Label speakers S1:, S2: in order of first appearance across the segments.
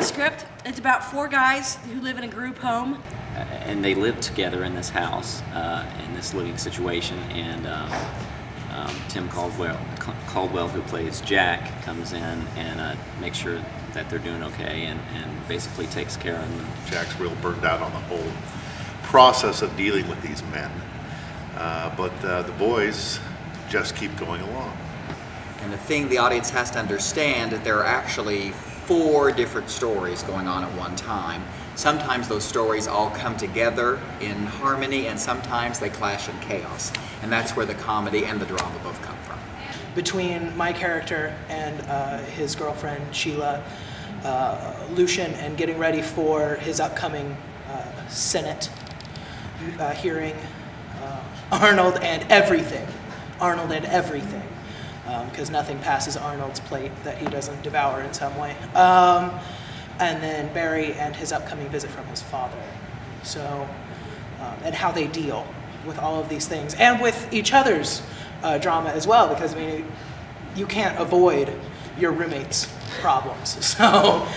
S1: script. It's about 4 guys who live in a group home.
S2: And they live together in this house, in this living situation, and Tim Caldwell, who plays Jack, comes in and makes sure that they're doing okay and basically takes care of them.
S3: Jack's real burned out on the whole process of dealing with these men, but the boys just keep going along.
S4: And the thing the audience has to understand that there are actually 4 different stories going on at one time. Sometimes those stories all come together in harmony, and sometimes they clash in chaos. And that's where the comedy and the drama both come from.
S5: Between my character and his girlfriend, Sheila, Lucian, and getting ready for his upcoming Senate hearing, Arnold and everything. Because nothing passes Arnold's plate that he doesn't devour in some way. And then Barry and his upcoming visit from his father. So, and how they deal with all of these things, and with each other's drama as well, because I mean, you can't avoid your roommate's problems. So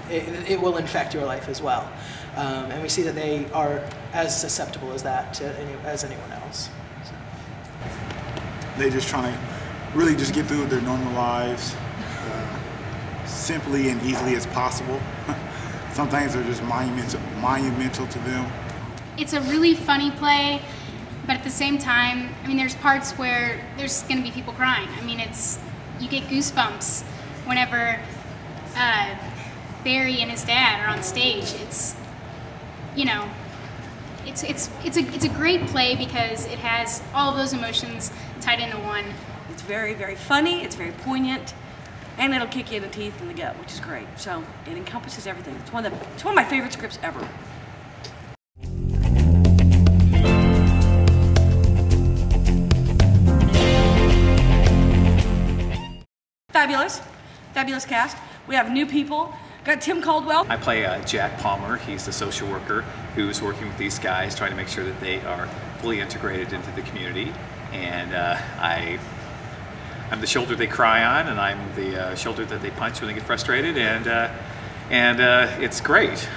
S5: it will infect your life as well. And we see that they are as susceptible as that to as anyone else. So.
S6: They're just trying to really just get through their normal lives simply and easily as possible. Some things are just monumental to them.
S7: It's a really funny play, but at the same time, I mean, there's parts where there's going to be people crying. I mean, you get goosebumps whenever Barry and his dad are on stage. It's, you know, it's a great play because it has all of those emotions tied into one.
S1: It's very, very funny, it's very poignant, and it'll kick you in the teeth and the gut, which is great. So it encompasses everything. It's one of my favorite scripts ever. Fabulous cast. We have new people. Got Tim Caldwell.
S8: I play Jack Palmer. He's the social worker who's working with these guys, trying to make sure that they are fully integrated into the community. And I'm the shoulder they cry on, and I'm the shoulder that they punch when they get frustrated, and it's great.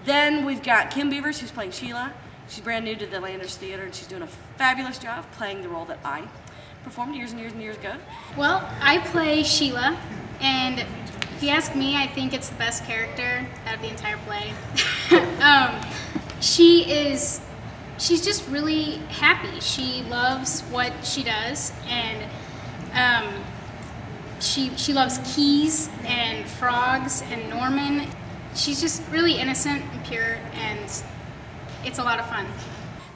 S1: Then we've got Kim Beavers, who's playing Sheila. She's brand new to the Landers Theater, and she's doing a fabulous job playing the role that I performed years and years and years ago. Well,
S7: I play Sheila, and if you ask me, I think it's the best character out of the entire play. She's just really happy. She loves what she does, and she loves keys and frogs and Norman. She's just really innocent and pure, and it's a lot of fun.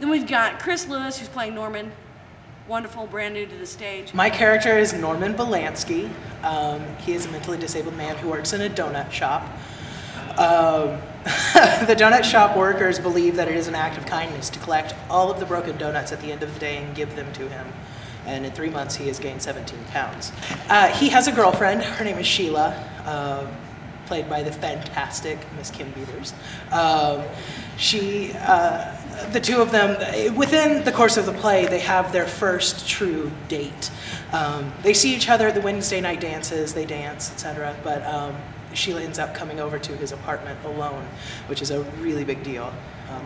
S1: Then we've got Chris Lewis, who's playing Norman. Wonderful, brand new to the stage.
S5: My character is Norman Belansky. He is a mentally disabled man who works in a donut shop. The donut shop workers believe that it is an act of kindness to collect all of the broken donuts at the end of the day and give them to him. And in 3 months, he has gained 17 pounds. He has a girlfriend. Her name is Sheila, played by the fantastic Miss Kim Beavers. The two of them, within the course of the play, they have their first true date. They see each other at the Wednesday night dances, they dance, etc. But Sheila ends up coming over to his apartment alone, which is a really big deal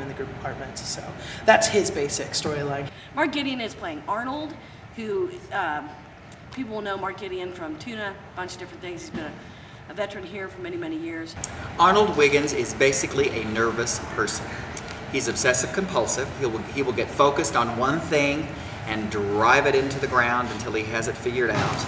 S5: in the group apartments. So that's his basic storyline.
S1: Mark Gideon is playing Arnold, who people will know Mark Gideon from Tuna, a bunch of different things. He's been a veteran here for many, many years.
S4: Arnold Wiggins is basically a nervous person. He's obsessive compulsive. He will get focused on one thing and drive it into the ground until he has it figured out.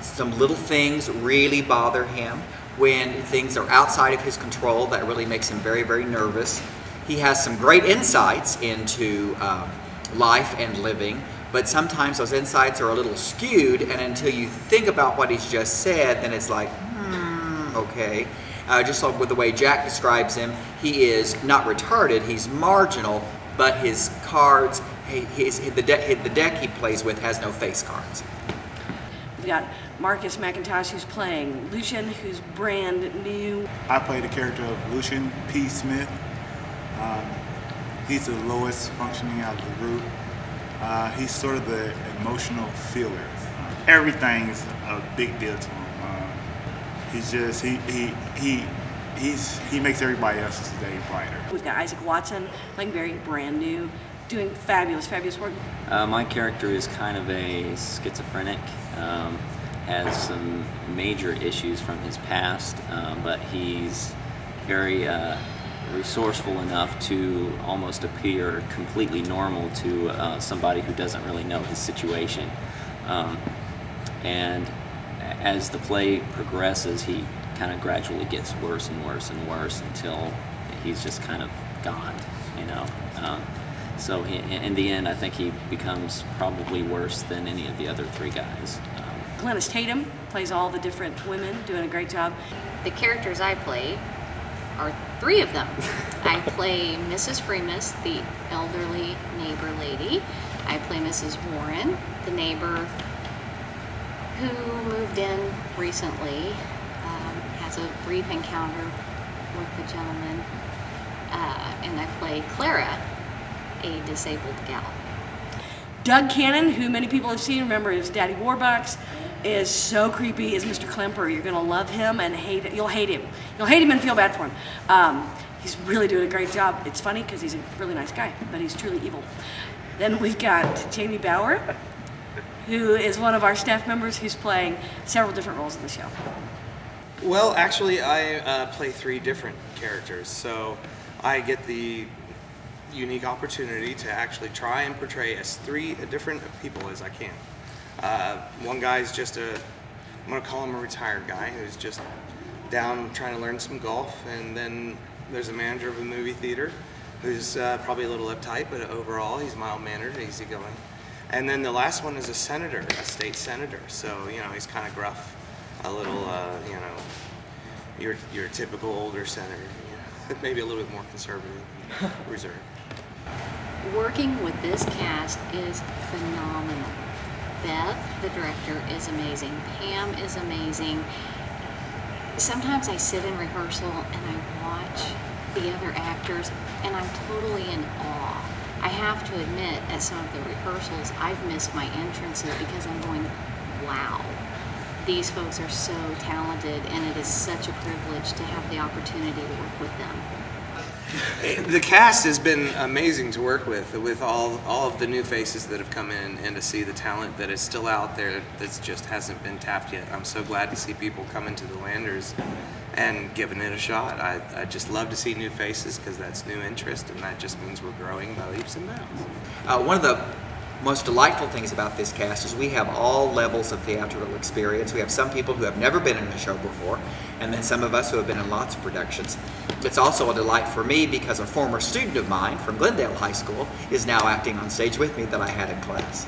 S4: Some little things really bother him. When things are outside of his control, that really makes him very, very nervous. He has some great insights into life and living, but sometimes those insights are a little skewed, and until you think about what he's just said, then it's like, okay. Just like with the way Jack describes him, he is not retarded, he's marginal, but his cards, the deck he plays with has no face cards.
S1: We've got Marcus McIntosh, who's playing Lucian, who's brand new.
S6: I play the character of Lucian P. Smith. He's the lowest functioning out of the group. He's sort of the emotional feeler. Everything's a big deal to him. He's just, he makes everybody else's day brighter.
S1: We've got Isaac Watson playing Barry, brand new, doing fabulous work.
S2: My character is kind of a schizophrenic, has some major issues from his past, but he's very resourceful enough to almost appear completely normal to somebody who doesn't really know his situation. And as the play progresses, he kind of gradually gets worse and worse and worse until he's just kind of gone, you know. So in the end, I think he becomes probably worse than any of the other three guys.
S1: Glennis Tatum plays all the different women, doing a great job.
S9: The characters I play are three of them. I play Mrs. Freemus, the elderly neighbor lady. I play Mrs. Warren, the neighbor who moved in recently, has a brief encounter with the gentleman, and I play Clara, a disabled gal.
S1: Doug Cannon, who many people have seen, remember as Daddy Warbucks, is so creepy as Mr. Klemper. You're gonna love him and you'll hate him. You'll hate him and feel bad for him. He's really doing a great job. It's funny because he's a really nice guy, but he's truly evil. Then we've got Jamie Bauer, who is one of our staff members who's playing several different roles in the show.
S10: Well, actually, I play three different characters, so I get the unique opportunity to actually try and portray as three different people as I can. One guy's just I'm going to call him a retired guy who's just down trying to learn some golf, and then there's a manager of a movie theater who's probably a little uptight, but overall he's mild-mannered and easygoing. And then the last one is a senator, a state senator, so you know he's kind of gruff, a little you know, your typical older senator, you know, maybe a little bit more conservative, reserved.
S9: Working with this cast is phenomenal. Beth, the director, is amazing. Pam is amazing. Sometimes I sit in rehearsal and I watch the other actors and I'm totally in awe. I have to admit, at some of the rehearsals, I've missed my entrances because I'm going, wow, these folks are so talented, and it is such a privilege to have the opportunity to work with them.
S10: The cast has been amazing to work with all of the new faces that have come in, and to see the talent that is still out there that just hasn't been tapped yet. I'm so glad to see people come into the Landers and giving it a shot. I just love to see new faces because that's new interest, and that just means we're growing by leaps and bounds.
S4: One of the most delightful things about this cast is we have all levels of theatrical experience. We have some people who have never been in a show before, and then some of us who have been in lots of productions. It's also a delight for me because a former student of mine from Glendale High School is now acting on stage with me that I had in class.